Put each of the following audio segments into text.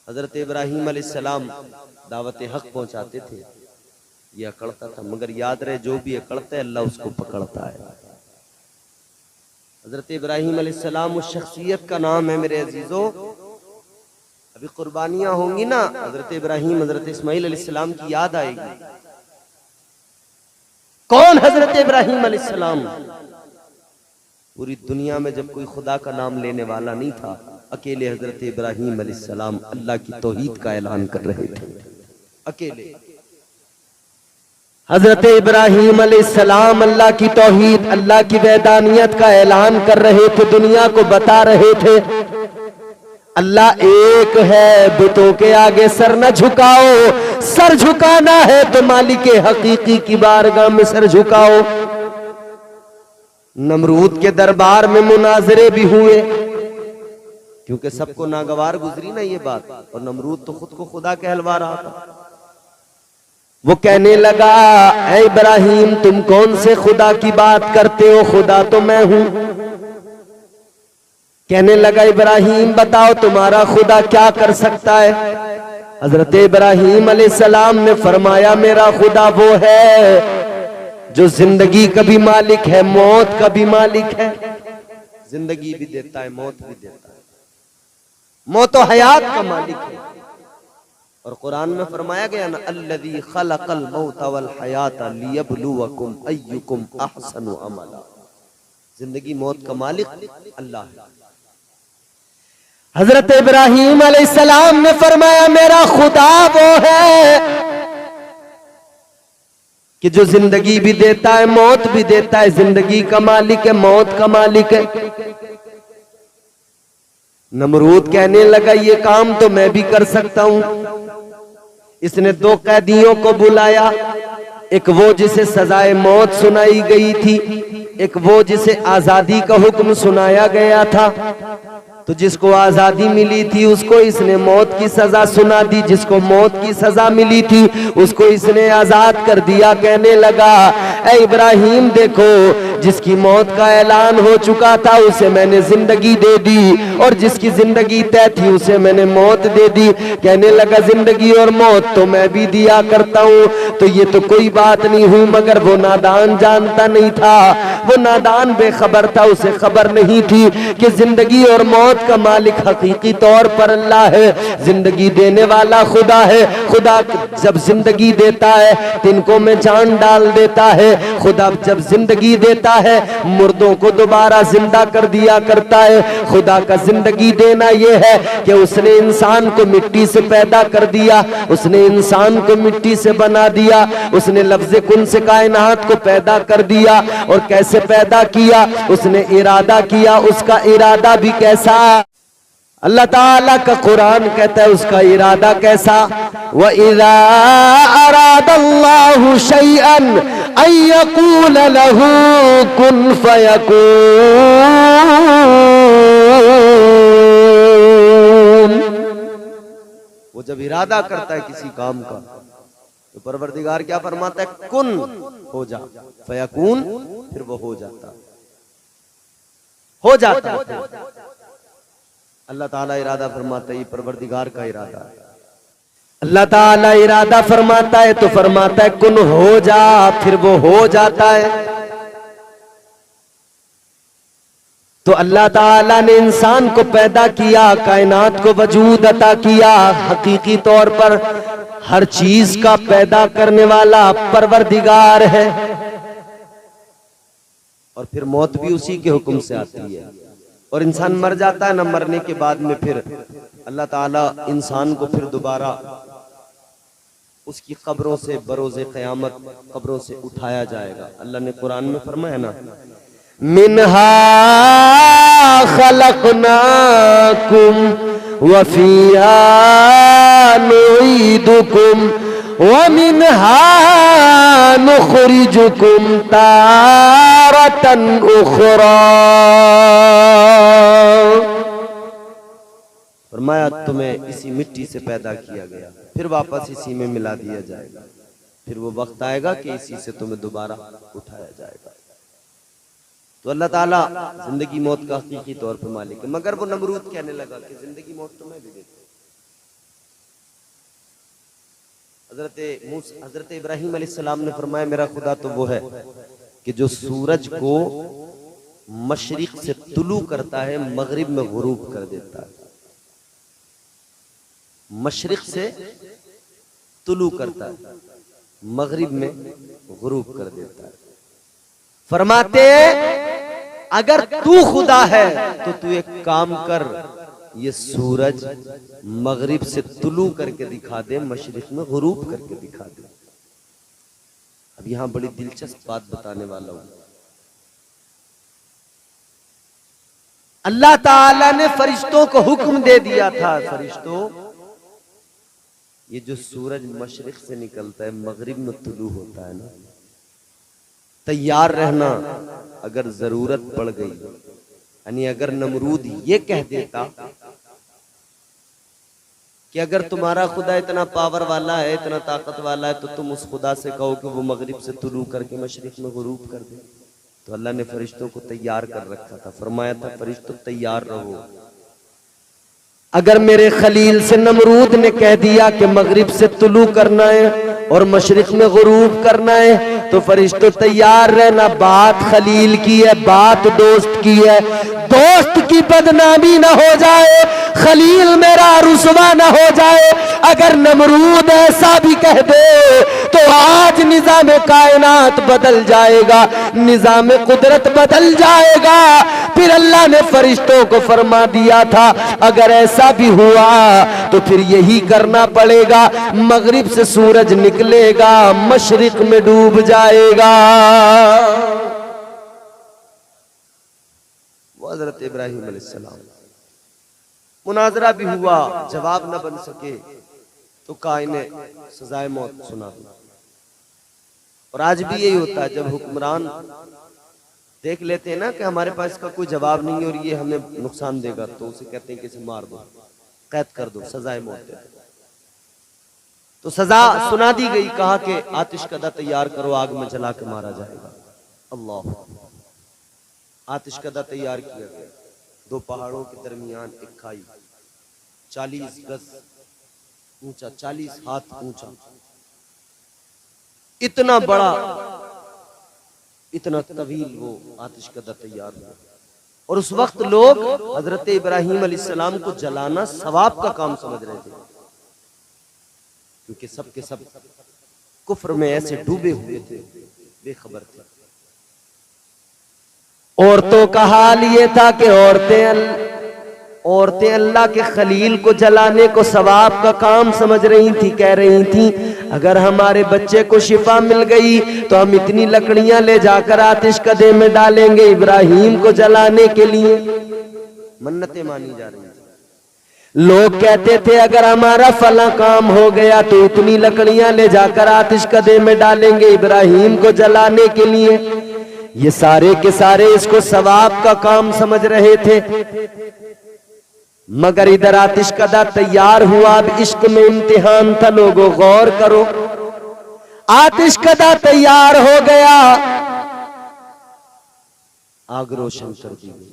हजरत इब्राहीम अलैहिस्सलाम दावत हक पहुंचाते थे, ये अकड़ता था, मगर याद रहे जो भी अकड़ता है अल्लाह उसको पकड़ता है। हजरत इब्राहीम अलैहिस्सलाम उस शख्सियत का नाम है मेरे अजीजों। अभी कुर्बानियां होंगी ना, हजरत इब्राहीम हजरत इस्माइल अलैहिस्सलाम की याद आएगी। कौन हजरत इब्राहीम अलैहिस्सलाम? पूरी दुनिया में जब कोई खुदा का नाम लेने वाला नहीं था, अकेले हजरत इब्राहीम अलैहिस्सलाम अल्लाह की तौहीद का ऐलान कर रहे थे। अकेले हजरत इब्राहीम अलैहिस्सलाम अल्लाह की तौहीद, अल्लाह की वैदानियत का ऐलान कर रहे थे, दुनिया को बता रहे थे अल्लाह एक है, बुतों के आगे सर न झुकाओ, सर झुकाना है तो मालिक हकीकी की बारगाह में सर झुकाओ। नमरूद के दरबार में मुनाजरे भी हुए, क्योंकि सबको नागवार गुजरी ना ये बात, और नमरूद तो खुद को खुदा कहलवा रहा था। वो कहने लगा, ऐ इब्राहीम तुम कौन से खुदा की बात करते हो, खुदा तो मैं हूं। कहने लगा, इब्राहीम बताओ तुम्हारा खुदा क्या कर सकता है? हजरत इब्राहीम अलैहिस्सलाम ने फरमाया, मेरा खुदा वो है जो जिंदगी का भी मालिक है, मौत का भी मालिक है। जिंदगी भी देता है, मौत भी देता है, मौत और हयात का मालिक है। और कुरान में फरमाया गया ना, अल्लज़ी खलक़ल मौत वल हयात लियब्लुवकुम अय्युकुम अहसनु अमला। जिंदगी मौत का मालिक अल्लाह है। हजरत इब्राहीम अलैहिस्सलाम ने फरमाया, मेरा खुदा वो है कि जो जिंदगी भी देता है, मौत भी देता है, जिंदगी का मालिक है, मौत का मालिक है। नमरूद कहने लगा, ये काम तो मैं भी कर सकता हूं। इसने दो कैदियों को बुलाया, एक वो जिसे सजाए मौत सुनाई गई थी, एक वो जिसे आजादी का हुक्म सुनाया गया था। तो जिसको आजादी मिली थी उसको इसने मौत की सजा सुना दी, जिसको मौत की सजा मिली थी उसको इसने आजाद कर दिया। कहने लगा, ऐ इब्राहीम देखो, जिसकी मौत का ऐलान हो चुका था उसे मैंने जिंदगी दे दी, और जिसकी जिंदगी तय थी उसे मैंने मौत दे दी। कहने लगा, जिंदगी और मौत तो मैं भी दिया करता हूं, तो ये तो कोई बात नहीं हुई। मगर वो नादान जानता नहीं था, वो नादान बेखबर था, उसे खबर नहीं थी कि जिंदगी और मौत का मालिक हकीकी तौर पर अल्लाह है, जिंदगी देने वाला खुदा है। खुदा जब जिंदगी देता है तिनको में जान डाल देता है। खुदा जब जिंदगी देता है मुर्दों को दोबारा जिंदा कर दिया करता है। खुदा का जिंदगी देना यह है कि उसने इंसान को मिट्टी से पैदा कर दिया, उसने इंसान को मिट्टी से बना दिया, उसने लफ्ज़े कुन से कायनात को पैदा कर दिया। और कैसे पैदा किया? उसने इरादा किया। उसका इरादा भी कैसा? अल्लाह ताला का कुरान कहता है उसका इरादा कैसा? व इज़ा अरादल्लाहु शैअन अन यक़ूल लहू कुन फयकून। वो जब इरादा करता है किसी काम का तो परवरदिगार क्या फरमाता है? कुन हो जा, फयकून, फिर वो हो जाता है। अल्लाह ताला इरादा फरमाता है, ये परवरदिगार का इरादा है। अल्लाह ताला इरादा फरमाता है तो फरमाता है कुन हो जा, फिर वो हो जाता है। तो अल्लाह ताला ने इंसान को पैदा किया, कायनात को वजूद अता किया। हकीकी तौर पर हर चीज का पैदा करने वाला परवरदिगार है। और फिर मौत भी उसी के हुक्म से आती है, और इंसान मर जाता है ना, मरने के बाद में फिर अल्लाह ताला इंसान को फिर दोबारा उसकी कब्रों से बरोज़े क़यामत कब्रों से उठाया जाएगा। अल्लाह ने कुरान में फरमाया ना, मिनहा खलक़नाकुम व फ़ीहा नुईदुकुम व मिनहा नुख़रिजुकुम तारतन उख़रा। फरमाया तुम्हें इसी मिट्टी से पैदा किया गया, फिर वापस इसी में मिला दिया जाएगा, फिर वो वक्त आएगा कि इसी से तुम्हें दोबारा उठाया जाएगा। तो अल्लाह ताला जिंदगी मौत का हकीकी तौर पर मालिक है। मगर वो नमरूद कहने लगा कि जिंदगी मौत तो मैं भी देता हूं। हजरत इब्राहिम अलैहिस्सलाम ने फरमाया मेरा खुदा तो वो है कि जो सूरज को मशरिक से तुलू करता है, मगरिब में गुरूब कर देता है। मशरिक से तुलू करता है, मगरिब में गुरूब कर देता है। फरमाते अगर तू खुदा है तो तू एक काम कर, ये सूरज मगरिब से तुलू करके दिखा दे, मशरिक में गुरूब करके दिखा दे। अब यहां बड़ी दिलचस्प बात बताने वाला हूं। अल्लाह ताला ने फरिश्तों को हुक्म दे दिया था, फरिश्तों ये जो सूरज मशरिक से निकलता है मगरिब में तुलू होता है ना, तैयार रहना अगर जरूरत पड़ गई। यानी अगर नमरूद ये कह देता कि अगर तुम्हारा खुदा इतना पावर वाला है, इतना ताकत वाला है, तो तुम उस खुदा से कहो कि वो मगरिब से तुलू करके मशरिक में गुरूब कर दे, तो अल्लाह ने फरिश्तों को तैयार कर रखा था। फरमाया था फरिश्तों तैयार रहो। अगर मेरे खलील से नमरूद ने कह दिया कि मगरिब से तुलू करना है और मशरिक में गुरूब करना है, तो फरिश्तों तैयार रहना। बात खलील की है, बात दोस्त की है। दोस्त की बदनामी ना हो जाए, खलील मेरा रुसवा ना हो जाए। अगर नमरूद ऐसा भी कह दे तो आज निजाम कायनात बदल जाएगा, निजाम कुदरत बदल जाएगा। फिर अल्लाह ने फरिश्तों को फरमा दिया था अगर ऐसा भी हुआ तो फिर यही करना पड़ेगा, मगरिब से सूरज निकलेगा, मशरिक में डूब जाएगा। वो हजरत इब्राहिम अलैहिस्सलाम, मुनाजरा भी हुआ, जवाब न बन सके तो कहा इन्हें सजाए मौत सुना दो। और आज भी यही होता है, जब हुक्मरान देख लेते हैं ना कि हमारे पास इसका कोई जवाब नहीं है और ये हमें नुकसान देगा, तो उसे कहते हैं कि इसे मार दो, कैद कर दो, सजाए मौत दे दो। तो सजा सुना दी गई, कहा कि आतिशकदा तैयार करो, आग में जला के मारा जाएगा। अल्लाह, आतिशकदा तैयार किया गया। दो पहाड़ों के दरमियान एक खाई, 40 गज ऊंचा, 40 हाथ ऊंचा, इतना बड़ा, इतना तवील वो आतिशकदा तैयार हुआ। और उस वक्त लोग हजरत इब्राहिम अलैहिस्सलाम को जलाना सवाब का काम समझ रहे थे, क्योंकि सब के सब कुफ्र में ऐसे डूबे हुए थे, बेखबर थे। औरतों का हाल ये था कि औरतें अल्लाह के खलील को जलाने को सवाब का काम समझ रही थी। कह रही थी अगर हमारे बच्चे को शिफा मिल गई तो हम इतनी लकड़ियां ले जाकर आतिशकदे में डालेंगे इब्राहिम को जलाने के लिए। मन्नतें मानी जा रही थी। लोग कहते थे अगर हमारा फला काम हो गया तो इतनी लकड़ियां ले जाकर आतिशकदे में डालेंगे इब्राहिम को जलाने के लिए। ये सारे के सारे इसको सवाब का काम समझ रहे थे। मगर इधर आतिशकदा तैयार हुआ। अब इश्क में इम्तिहान था, लोगों गौर करो। आतिशकदा तैयार हो गया, आग रोशन कर दी गई।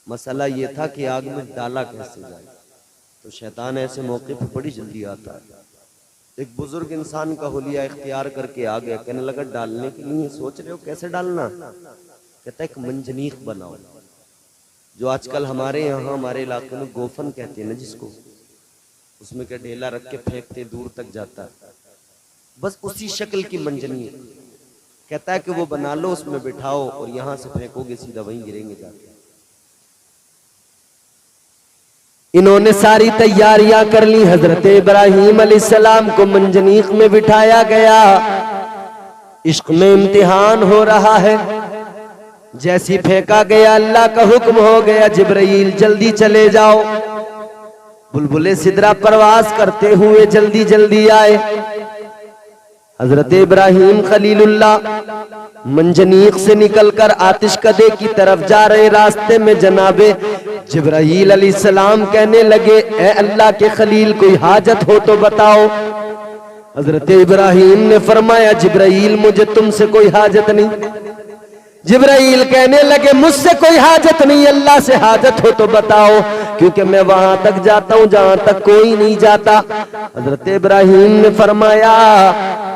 मसला यह था कि आग में डाला कैसे जाए, तो शैतान ऐसे मौके पर बड़ी जल्दी आता है। एक बुजुर्ग इंसान का हुलिया इख्तियार करके आ गया, कहने लगा डालने के लिए सोच रहे हो कैसे डालना? कहता एक मंजनीक बनाओ, जो आजकल हमारे यहाँ हमारे इलाके में गोफन कहते हैं ना जिसको, उसमें क्या ढेला रख के फेंकते दूर तक जाता है, बस उसी शक्ल की मंजनीक। कहता है कि वो बना लो, उसमें बिठाओ और यहां से फेंकोगे सीधा वहीं गिरेंगे जाके। इन्होंने सारी तैयारियां कर ली। हजरत इब्राहिम अलैहिस्सलाम को मंजनीक में बिठाया गया। इश्क में इम्तिहान हो रहा है। जैसी फेंका गया अल्लाह का हुक्म हो गया, जिब्राइल जल्दी चले जाओ। बुलबुले सिदरा परवास करते हुए जल्दी जल्दी आए। हजरत इब्राहिम खलीलुल्लाह मंजनीक से निकलकर आतिशकदे की तरफ जा रहे। रास्ते में जनाबे जिब्राइल अलैहिस्सलाम कहने लगे, ए अल्लाह के खलील कोई हाजत हो तो बताओ। हजरत इब्राहिम ने फरमाया, जिब्राइल मुझे तुमसे कोई हाजत नहीं। जिब्राइल कहने लगे मुझसे कोई हाजत नहीं, अल्लाह से हाजत हो तो बताओ, क्योंकि मैं वहां तक जाता हूं जहां तक कोई नहीं जाता। हजरत इब्राहिम ने फरमाया,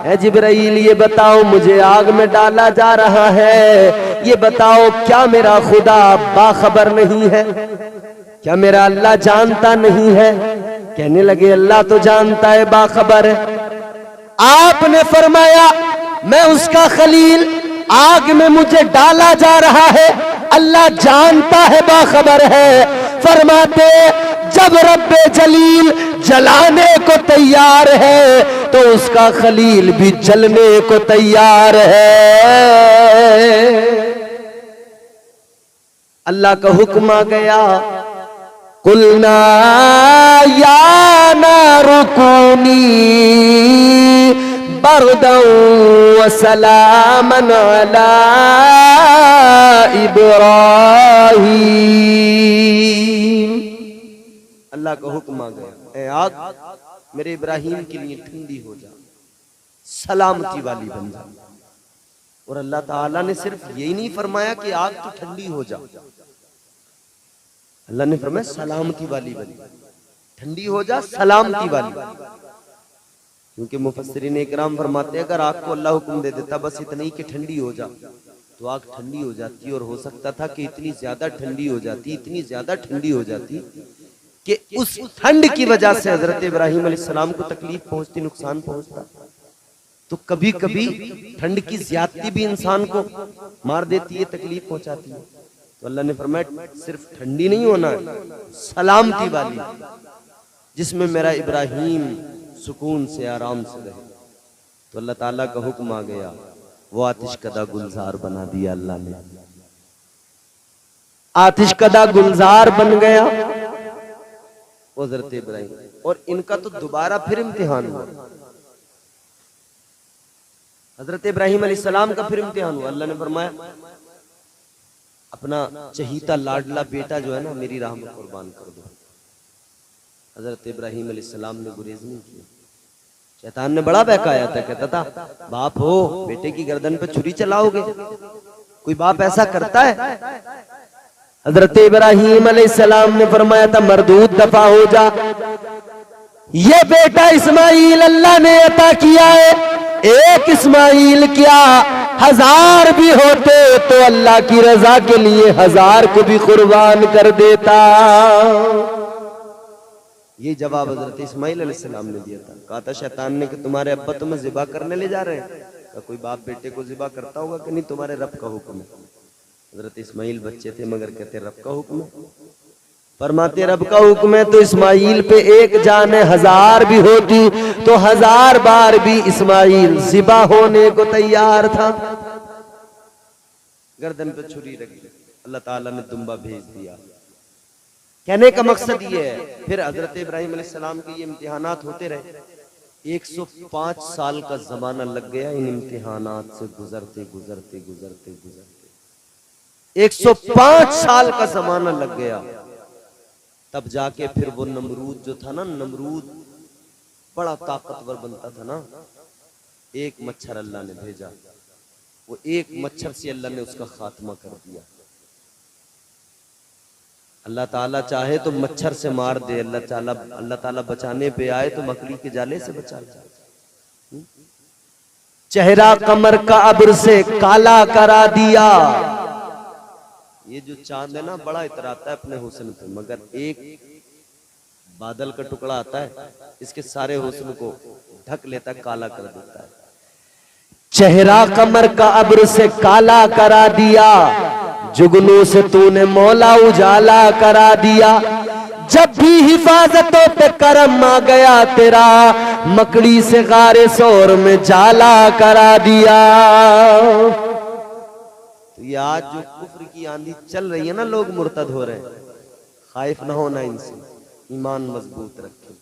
ऐ जिब्राइल ये बताओ, मुझे आग में डाला जा रहा है, ये बताओ क्या मेरा खुदा बाखबर नहीं है, क्या मेरा अल्लाह जानता नहीं है? कहने लगे अल्लाह तो जानता है, बाखबर है। आपने फरमाया मैं उसका खलील, आग में मुझे डाला जा रहा है, अल्लाह जानता है, बाखबर है। फरमाते जब रब्बे जलील जलाने को तैयार है तो उसका खलील भी जलने को तैयार है। अल्लाह का हुक्म आ गया, कुलना या नारु कूनी बरदन व सलामन अला इब्राहीम। अल्लाह का हुक्म आ गया, ए आग मेरे इब्राहिम के लिए ठंडी हो जा, सलामती वाली बन जा। और अल्लाह ताला ने सिर्फ यही नहीं फरमाया कि आग तो ठंडी हो जा, अल्लाह ने फरमाया सलामती वाली बन जा, ठंडी हो जा सलामती वाली। क्योंकि मुफस्सिरीन इकराम फरमाते हैं अगर आग को अल्लाह हुक्म दे देता बस इतना ही कि ठंडी हो जा, तो आग ठंडी हो जाती, और हो सकता था कि इतनी ज्यादा ठंडी हो जाती, इतनी ज्यादा ठंडी हो जाती कि उस ठंड की वजह से हजरत इब्राहिम अलैहिस्सलाम को तकलीफ पहुंचती, नुकसान पहुंचता। तो कभी कभी ठंड की ज्यादती भी इंसान को मार देती है, तकलीफ पहुंचाती है। तो अल्लाह ने फरमाया सिर्फ ठंडी नहीं होना है, सलामती वाली, जिसमें मेरा इब्राहिम सुकून से आराम से रहे। तो अल्लाह ताला का हुक्म आ गया, वो आतिश कदा गुलजार बना दिया अल्लाह ने, आतिश कदा गुलजार बन गया हजरत इब्राहिम। और इनका तो दोबारा फिर इम्तिहान हुआ, हजरत इब्राहिम अलैहिस्सलाम का फिर इम्तिहान हुआ। अल्लाह ने फरमाया अपना चहीता लाडला बेटा जो है ना मेरी राह में कुर्बान कर दो। हजरत इब्राहिम अलैहिस्सलाम ने गुरेज नहीं किया। शैतान ने बड़ा बहकाया था, कहता था बाप हो बेटे की गर्दन पे छुरी चलाओगे, कोई बाप ऐसा करता है? हजरत इब्राहिम अलैहिस्सलाम ने फरमाया था मरदूद दफा हो जा, ये बेटा इस्माइल अल्लाह ने अता किया है, एक इस्माइल क्या 1000 भी होते तो अल्लाह की रजा के लिए 1000 को भी कुर्बान कर देता। ये जवाब हजरत इस्माइल अलैहिस्सलाम ने दिया था। कहा था शैतान ने कि तुम्हारे अब्बा तुम्हें ज़िबा करने ले जा रहे हैं, तो कोई बाप बेटे को ज़िबा करता होगा कि नहीं, तुम्हारे रब का हुक्म है। हजरत इस्माइल बच्चे थे मगर कहते रब का हुक्म है। फरमाते रब का हुक्म है तो इस्माइल पे एक जान 1000 भी होती तो 1000 बार भी इस्माइल ज़िबा होने को तैयार था। गर्दन पे छुरी रख दी, अल्लाह ताला ने दुम्बा भेज दिया। कहने का मकसद ये है फिर हजरत इब्राहिम अलैहिस्सलाम के ये इम्तिहानात होते रहे। 105 साल का जमाना लग गया इन इम्तिहानात से गुजरते गुजरते गुजरते गुजरते 105 साल का जमाना लग गया। तब जाके फिर वो नमरूद जो था ना, नमरूद बड़ा ताकतवर बनता था ना, एक मच्छर अल्लाह ने भेजा, वो एक मच्छर से अल्लाह ने उसका खात्मा कर दिया। अल्लाह ताला चाहे तो मच्छर से मार दे, अल्लाह ताला बचाने पे आए तो मकड़ी के जाले से बचा ले। चेहरा कमर का अब्र से काला करा दिया। ये जो चांद है ना बड़ा इतराता है अपने हुस्न पे, मगर एक बादल का टुकड़ा आता है इसके सारे हुस्न को ढक लेता है, काला कर देता है। चेहरा कमर का अब्र से काला करा दिया, जुगनू से तूने मौला उजाला करा दिया। जब भी हिफाजतों पे करम आ गया तेरा, मकड़ी से गारे शोर में जाला करा दिया। तो ये आज जो कुफ्र की आंधी चल रही है ना, लोग मुर्तद हो रहे हैं, खाइफ ना होना इनसे, ईमान मजबूत रखें,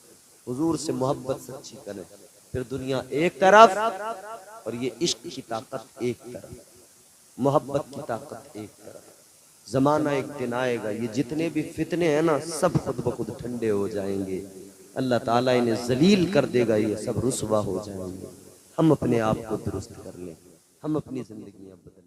हुजूर से मोहब्बत सच्ची करें, फिर दुनिया एक तरफ और ये इश्क की ताकत एक तरफ, मोहब्बत की ताकत एक तरफ। जमाना एक दिन आएगा ये जितने भी फितने हैं ना सब खुद ब खुद ठंडे हो जाएंगे, अल्लाह ताला इन्हें जलील कर देगा, ये सब रुसवा हो जाएंगे। हम अपने आप को दुरुस्त कर लें, हम अपनी जिंदगियां बदलें।